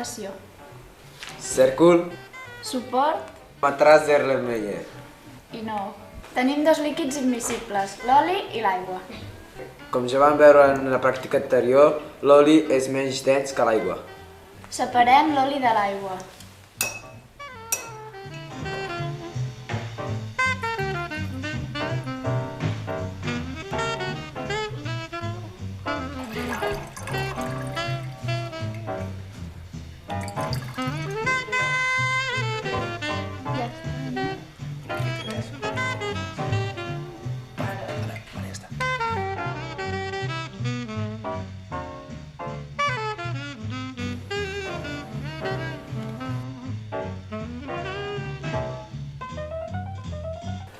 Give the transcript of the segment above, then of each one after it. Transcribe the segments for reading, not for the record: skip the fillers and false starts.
fabricació. Cèrcol, Suport matràs d'Erlenmeyer. i nou. Tenim dos líquids immiscibles, l'oli i l'aigua. Com ja vam veure en la pràctica anterior, l'oli és menys dens que l'aigua. Separem l'oli de l'aigua.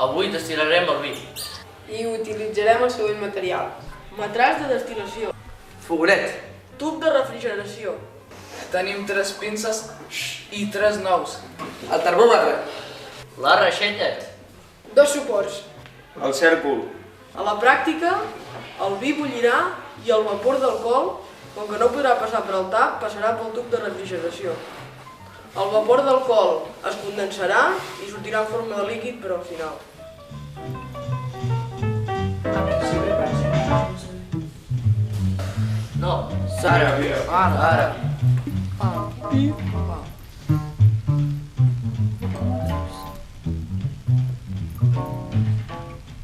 Avui destil·larem el vi. I utilitzarem el següent material. Matràs de destil·lació. Fogonet. Tub de refrigeració. Tenim 3 pinces i 3 nous. El termòmetre. La reixeta. 2 suports. El cèrcol. A la pràctica, el vi bullirà i el vapor d'alcohol, com que no podrà passar per al tap, passarà pel tub de refrigeració. El vapor d'alcohol es condensarà i sortirà en forma de líquid per al final. No. Ara.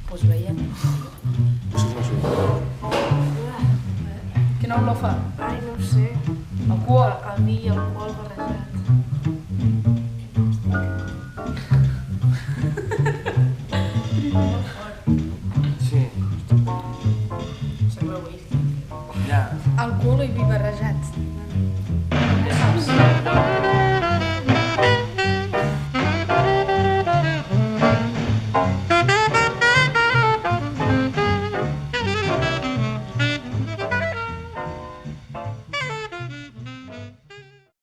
Doncs veiem. Quina olor fa? Ai, no ho sé. Alcohol. El vi i alcohol barrejat. Sí. Sembla whisky. Ja. Alcohol i vi barrejats. Què saps?